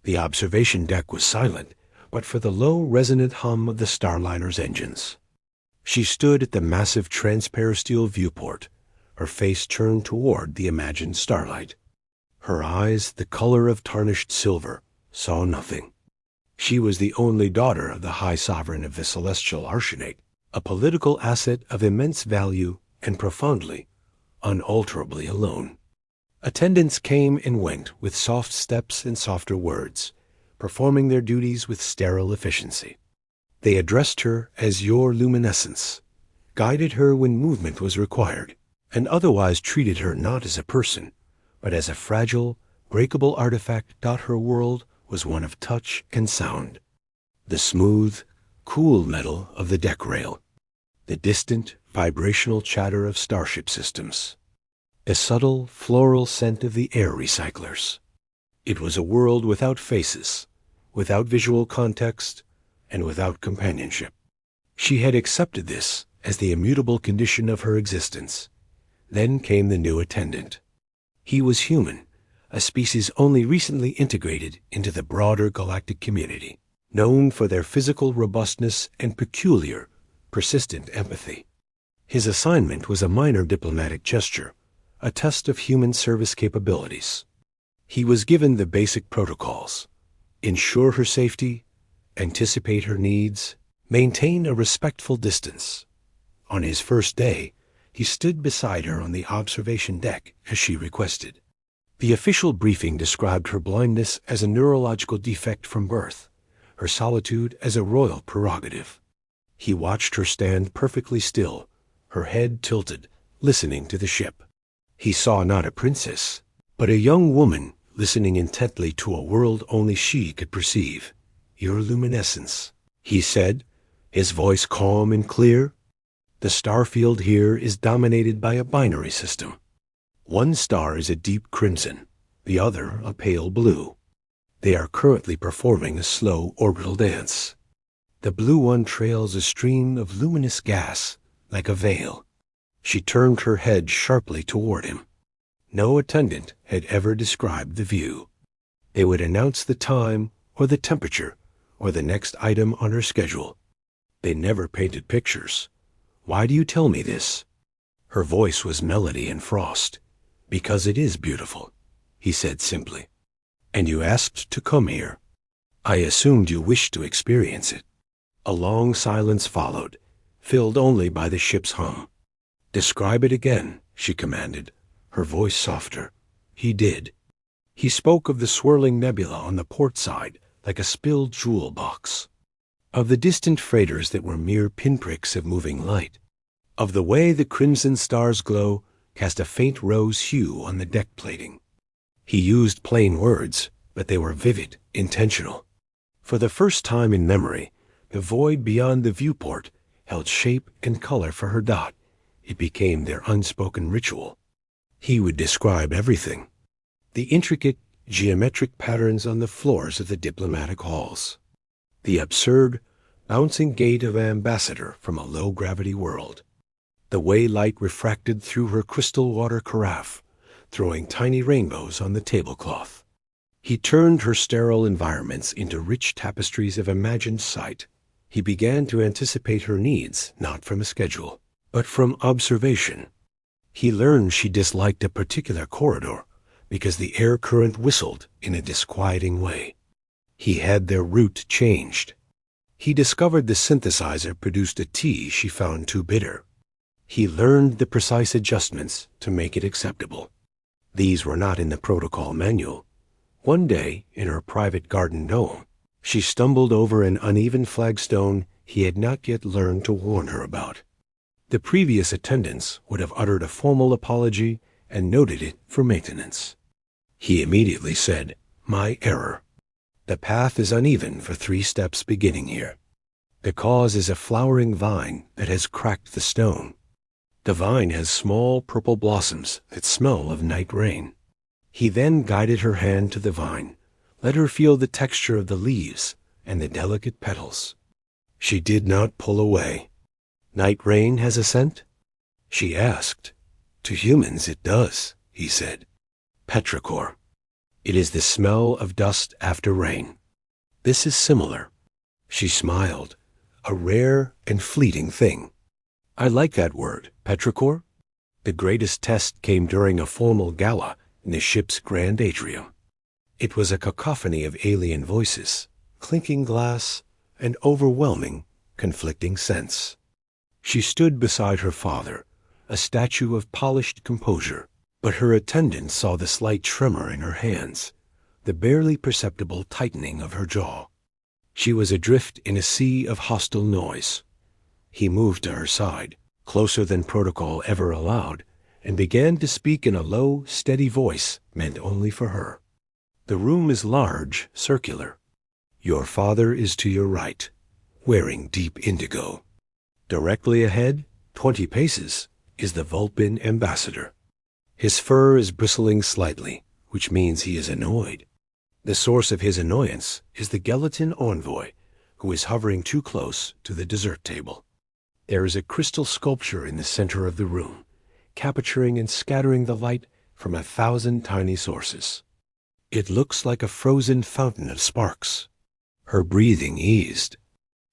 The observation deck was silent, but for the low, resonant hum of the Starliner's engines. She stood at the massive transparasteel viewport, her face turned toward the imagined starlight. Her eyes, the color of tarnished silver, saw nothing. She was the only daughter of the High Sovereign of the Celestial Archonate, a political asset of immense value and profoundly, unalterably alone. Attendants came and went with soft steps and softer words, performing their duties with sterile efficiency. They addressed her as your luminescence, guided her when movement was required, and otherwise treated her not as a person, but as a fragile, breakable artifact. Her world was one of touch and sound. The smooth, cool metal of the deck rail, the distant, vibrational chatter of starship systems, a subtle, floral scent of the air recyclers. It was a world without faces, without visual context, and without companionship. She had accepted this as the immutable condition of her existence. Then came the new attendant. He was human, a species only recently integrated into the broader galactic community, known for their physical robustness and peculiar, persistent empathy. His assignment was a minor diplomatic gesture, a test of human service capabilities. He was given the basic protocols: ensure her safety, anticipate her needs, maintain a respectful distance. On his first day, he stood beside her on the observation deck as she requested. The official briefing described her blindness as a neurological defect from birth, her solitude as a royal prerogative. He watched her stand perfectly still, her head tilted, listening to the ship. He saw not a princess, but a young woman listening intently to a world only she could perceive. Your luminescence, he said, his voice calm and clear. The starfield here is dominated by a binary system. One star is a deep crimson, the other a pale blue. They are currently performing a slow orbital dance. The blue one trails a stream of luminous gas, like a veil. She turned her head sharply toward him. No attendant had ever described the view. They would announce the time or the temperature or the next item on her schedule. They never painted pictures. Why do you tell me this? Her voice was melody and frost. Because it is beautiful, he said simply. And you asked to come here. I assumed you wished to experience it. A long silence followed, filled only by the ship's hum. Describe it again, she commanded, her voice softer. He did. He spoke of the swirling nebula on the port side, like a spilled jewel box, of the distant freighters that were mere pinpricks of moving light, of the way the crimson stars glow cast a faint rose hue on the deck plating. He used plain words, but they were vivid, intentional. For the first time in memory, the void beyond the viewport held shape and color for her dot. It became their unspoken ritual. He would describe everything. The intricate, geometric patterns on the floors of the diplomatic halls. The absurd, bouncing gait of an ambassador from a low-gravity world. The way light refracted through her crystal water carafe, throwing tiny rainbows on the tablecloth. He turned her sterile environments into rich tapestries of imagined sight. He began to anticipate her needs, not from a schedule, but from observation. He learned she disliked a particular corridor because the air current whistled in a disquieting way. He had their route changed. He discovered the synthesizer produced a tea she found too bitter. He learned the precise adjustments to make it acceptable. These were not in the protocol manual. One day, in her private garden dome, she stumbled over an uneven flagstone he had not yet learned to warn her about. The previous attendants would have uttered a formal apology and noted it for maintenance. He immediately said, "My error. The path is uneven for 3 steps beginning here. The cause is a flowering vine that has cracked the stone. The vine has small purple blossoms that smell of night rain." He then guided her hand to the vine, let her feel the texture of the leaves and the delicate petals. She did not pull away. "Night rain has a scent?" she asked. "To humans it does," he said. "Petrichor. It is the smell of dust after rain. This is similar. She smiled, a rare and fleeting thing. I like that word, petrichor. The greatest test came during a formal gala in the ship's grand atrium. It was a cacophony of alien voices, clinking glass, and overwhelming, conflicting scents. She stood beside her father, a statue of polished composure, but her attendant saw the slight tremor in her hands, the barely perceptible tightening of her jaw. She was adrift in a sea of hostile noise. He moved to her side, closer than protocol ever allowed, and began to speak in a low, steady voice meant only for her. The room is large, circular. Your father is to your right, wearing deep indigo. Directly ahead, 20 paces, is the Vulpin ambassador. His fur is bristling slightly, which means he is annoyed. The source of his annoyance is the Gelatin envoy, who is hovering too close to the dessert table. There is a crystal sculpture in the center of the room, capturing and scattering the light from 1,000 tiny sources. It looks like a frozen fountain of sparks. Her breathing eased.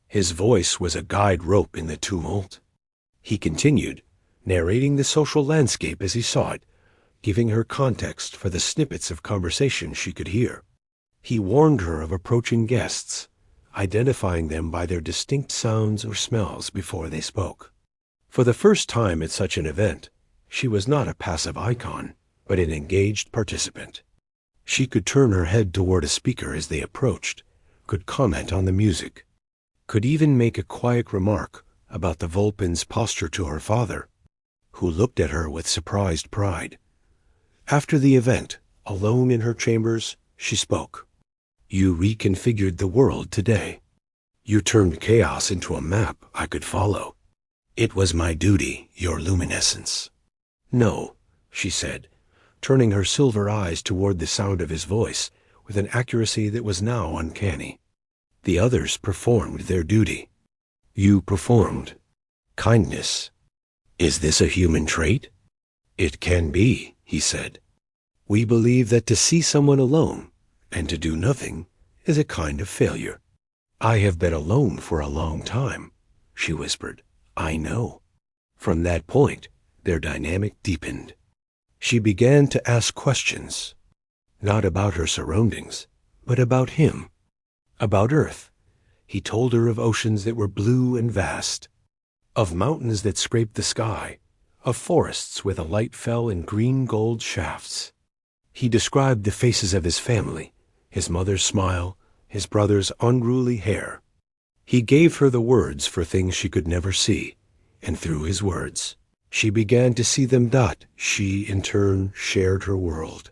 His voice was a guide rope in the tumult. He continued, narrating the social landscape as he saw it, giving her context for the snippets of conversation she could hear. He warned her of approaching guests, identifying them by their distinct sounds or smells before they spoke. For the first time at such an event, she was not a passive icon, but an engaged participant. She could turn her head toward a speaker as they approached, could comment on the music, could even make a quiet remark about the Vulpin's posture to her father, who looked at her with surprised pride. After the event, alone in her chambers, she spoke. You reconfigured the world today. You turned chaos into a map I could follow. It was my duty, your luminescence. No, she said, turning her silver eyes toward the sound of his voice with an accuracy that was now uncanny. The others performed their duty. You performed. Kindness. Is this a human trait? It can be, he said. We believe that to see someone alone and to do nothing is a kind of failure. I have been alone for a long time, she whispered. I know. From that point, their dynamic deepened. She began to ask questions, not about her surroundings, but about him, about Earth. He told her of oceans that were blue and vast, of mountains that scraped the sky, of forests where the light fell in green-gold shafts. He described the faces of his family, his mother's smile, his brother's unruly hair. He gave her the words for things she could never see, and through his words, she began to see them. She, in turn, shared her world.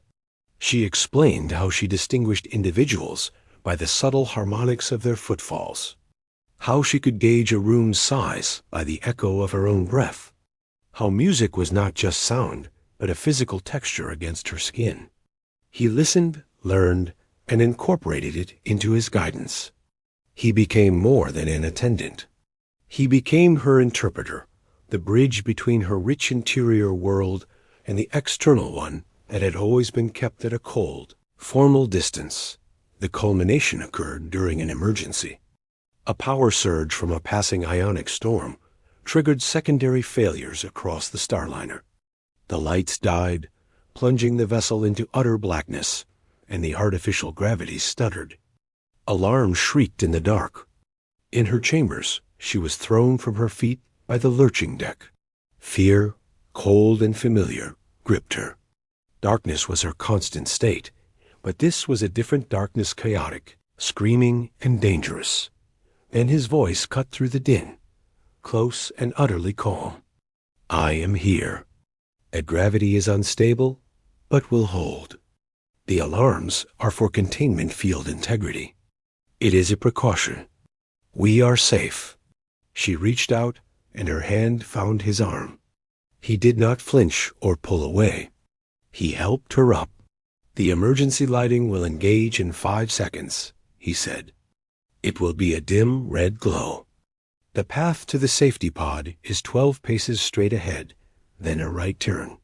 She explained how she distinguished individuals by the subtle harmonics of their footfalls, how she could gauge a room's size by the echo of her own breath, how music was not just sound, but a physical texture against her skin. He listened, learned, and incorporated it into his guidance. He became more than an attendant. He became her interpreter, the bridge between her rich interior world and the external one that had always been kept at a cold, formal distance. The culmination occurred during an emergency. A power surge from a passing ionic storm triggered secondary failures across the Starliner. The lights died, plunging the vessel into utter blackness, and the artificial gravity stuttered. Alarms shrieked in the dark. In her chambers, she was thrown from her feet by the lurching deck. Fear, cold and familiar, gripped her. Darkness was her constant state, but this was a different darkness, chaotic, screaming and dangerous. Then his voice cut through the din, close and utterly calm. I am here. Gravity is unstable, but will hold. The alarms are for containment field integrity. It is a precaution. We are safe. She reached out, and her hand found his arm. He did not flinch or pull away. He helped her up. The emergency lighting will engage in 5 seconds, he said. It will be a dim red glow. The path to the safety pod is 12 paces straight ahead, then a right turn.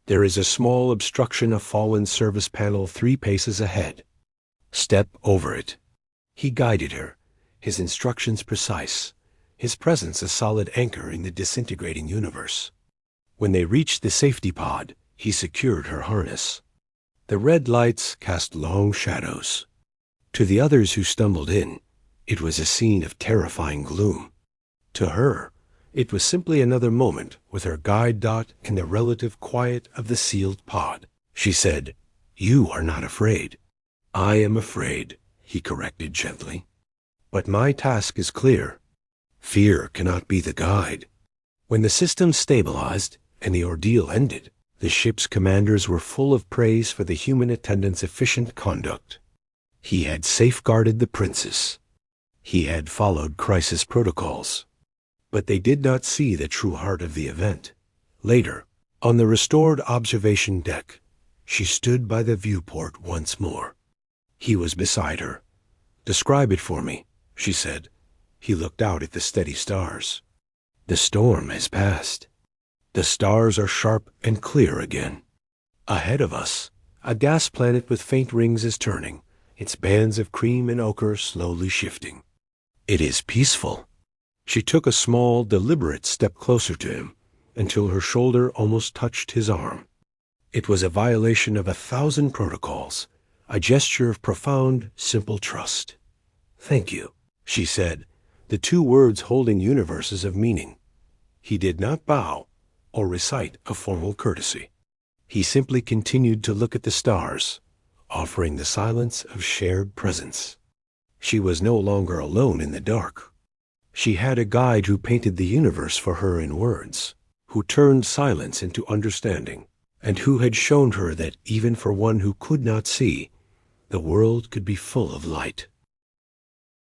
There is a small obstruction, a fallen service panel 3 paces ahead. Step over it. He guided her, his instructions precise, his presence a solid anchor in the disintegrating universe. When they reached the safety pod, he secured her harness. The red lights cast long shadows. To the others who stumbled in, it was a scene of terrifying gloom. To her, it was simply another moment with her guide Dot in the relative quiet of the sealed pod. She said, "You are not afraid." "I am afraid," he corrected gently. "But my task is clear. Fear cannot be the guide." When the system stabilized and the ordeal ended, the ship's commanders were full of praise for the human attendant's efficient conduct. He had safeguarded the princess. He had followed crisis protocols. But they did not see the true heart of the event. Later, on the restored observation deck, she stood by the viewport once more. He was beside her. "Describe it for me," she said. He looked out at the steady stars. "The storm has passed. The stars are sharp and clear again. Ahead of us, a gas planet with faint rings is turning, its bands of cream and ochre slowly shifting. It is peaceful." She took a small, deliberate step closer to him, until her shoulder almost touched his arm. It was a violation of 1,000 protocols, a gesture of profound, simple trust. "Thank you," she said, the 2 words holding universes of meaning. He did not bow or recite a formal courtesy. He simply continued to look at the stars, offering the silence of shared presence. She was no longer alone in the dark. She had a guide who painted the universe for her in words, who turned silence into understanding, and who had shown her that even for one who could not see, the world could be full of light.